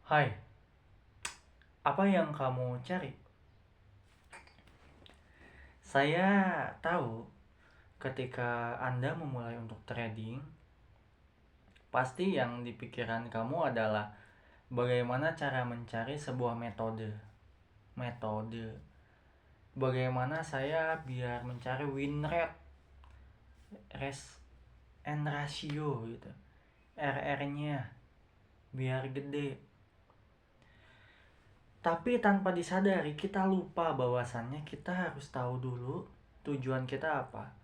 Hai, apa yang kamu cari? Saya tahu ketika Anda memulai untuk trading, pasti yang di pikiran kamu adalah bagaimana cara mencari sebuah metode. Metode. Bagaimana saya biar mencari win rate, risk and ratio gitu. RR-nya biar gede. Tapi tanpa disadari kita lupa bahwasannya kita harus tahu dulu tujuan kita apa.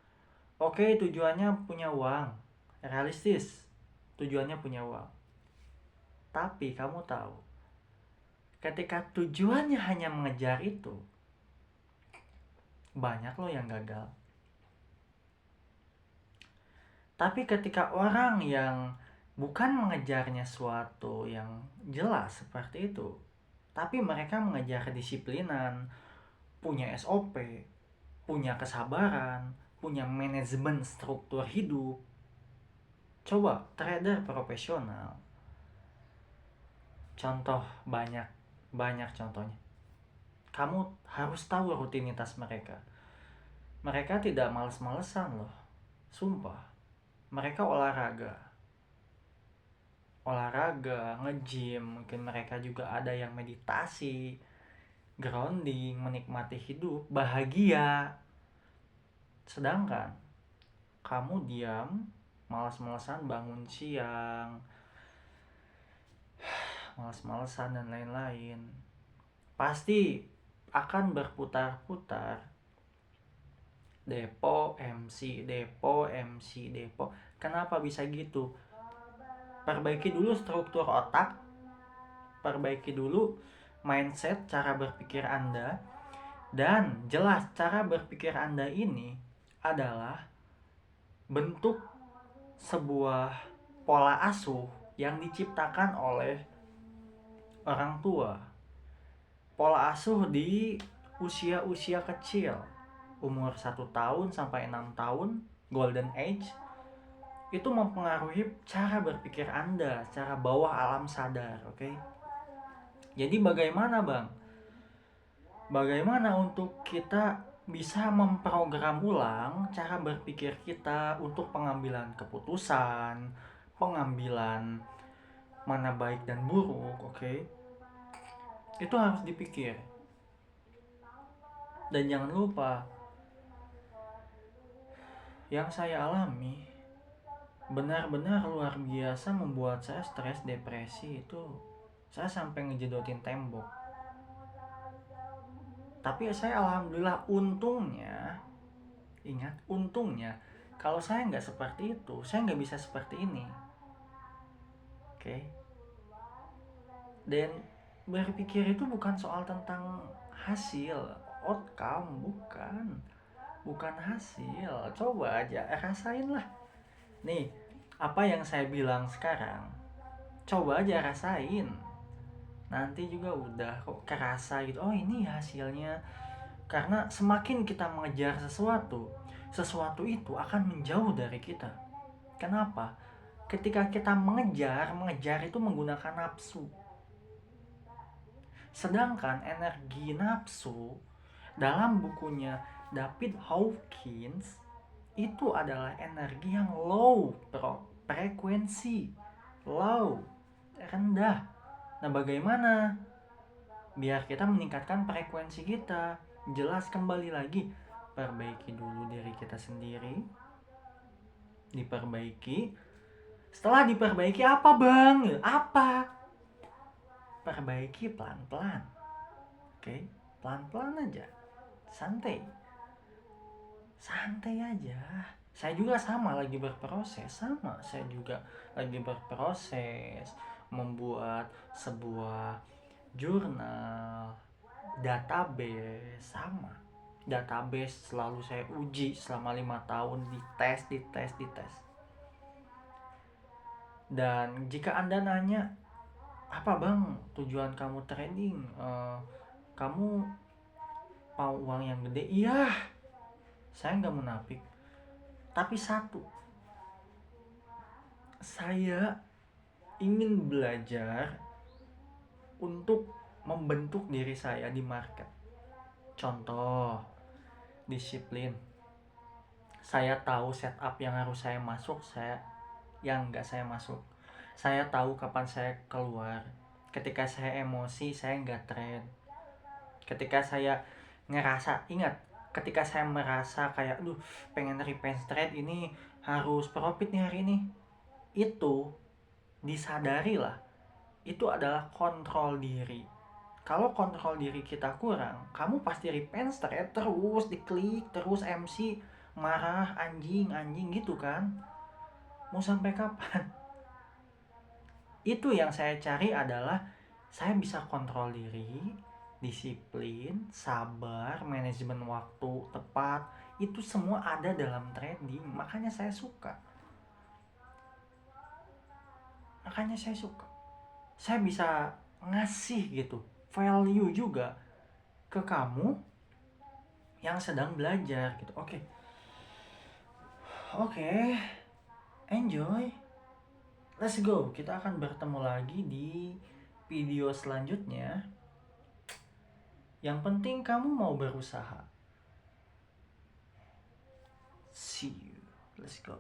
Oke, tujuannya punya uang. Realistis. Tujuannya punya uang. Tapi kamu tahu, ketika tujuannya hanya mengejar itu, banyak loh yang gagal. Tapi ketika orang yang bukan mengejarnya suatu yang jelas seperti itu, tapi mereka mengejar kedisiplinan, punya SOP, punya kesabaran, punya manajemen struktur hidup. Coba trader profesional. Contoh banyak, banyak contohnya. Kamu harus tahu rutinitas mereka. Mereka tidak males-malesan loh. Sumpah. Mereka olahraga. Olahraga, nge-gym, mungkin mereka juga ada yang meditasi, grounding, menikmati hidup, bahagia. Sedangkan kamu diam, malas-malesan bangun siang, malas-malesan dan lain-lain. Pasti akan berputar-putar depo MC depo MC depo. Kenapa bisa gitu? Perbaiki dulu struktur otak, perbaiki dulu mindset, cara berpikir Anda. Dan jelas cara berpikir Anda ini adalah bentuk sebuah pola asuh yang diciptakan oleh orang tua. Pola asuh di usia-usia kecil, umur 1 tahun sampai 6 tahun, golden age, itu mempengaruhi cara berpikir Anda, cara bawah alam sadar, oke? Jadi bagaimana Bang? Bagaimana untuk kita bisa memprogram ulang cara berpikir kita untuk pengambilan keputusan, pengambilan mana baik dan buruk, oke? Itu harus dipikir. Dan jangan lupa, yang saya alami benar-benar luar biasa membuat saya stres, depresi itu. Saya sampai ngejedotin tembok. Tapi saya alhamdulillah untungnya, ingat untungnya, kalau saya nggak seperti itu, saya nggak bisa seperti ini. Oke? Dan berpikir itu bukan soal tentang hasil, outcome, bukan hasil. Coba aja rasain lah. Nih, apa yang saya bilang sekarang, coba aja rasain. Nanti juga udah kok kerasa gitu, oh ini hasilnya. Karena semakin kita mengejar sesuatu, sesuatu itu akan menjauh dari kita. Kenapa? Ketika kita mengejar itu menggunakan nafsu. Sedangkan energi nafsu dalam bukunya David Hawkins itu adalah energi yang low frekuensi, low, rendah. Nah, bagaimana biar kita meningkatkan frekuensi kita? Jelas kembali lagi, perbaiki dulu diri kita sendiri, diperbaiki. Setelah diperbaiki apa Bang? Apa? Perbaiki pelan-pelan. Oke, pelan-pelan aja. Santai. Santai aja. Saya juga sama lagi berproses, saya juga lagi berproses membuat sebuah jurnal, database sama. Database selalu saya uji selama 5 tahun, dites. Dan jika Anda nanya, apa Bang tujuan kamu trading? Kamu mau uang yang gede? Iya, saya nggak munafik. Tapi satu, saya ingin belajar untuk membentuk diri saya di market. Contoh, disiplin. Saya tahu setup yang harus saya masuk, yang nggak saya masuk. Saya tahu kapan saya keluar. Ketika saya emosi, saya nggak trade. Ketika saya ingat, ketika saya merasa kayak, pengen reverse trade ini, harus profit nih hari ini. Itu disadari lah, itu adalah kontrol diri. Kalau kontrol diri kita kurang, kamu pasti repense trade terus, diklik terus, MC marah, anjing gitu kan. Mau sampai kapan? Itu yang saya cari adalah saya bisa kontrol diri, disiplin, sabar, manajemen waktu tepat. Itu semua ada dalam trading, makanya saya suka. Saya bisa ngasih gitu value juga ke kamu yang sedang belajar gitu. Oke, enjoy, let's go. Kita akan bertemu lagi di video selanjutnya. Yang penting kamu mau berusaha. See you, let's go.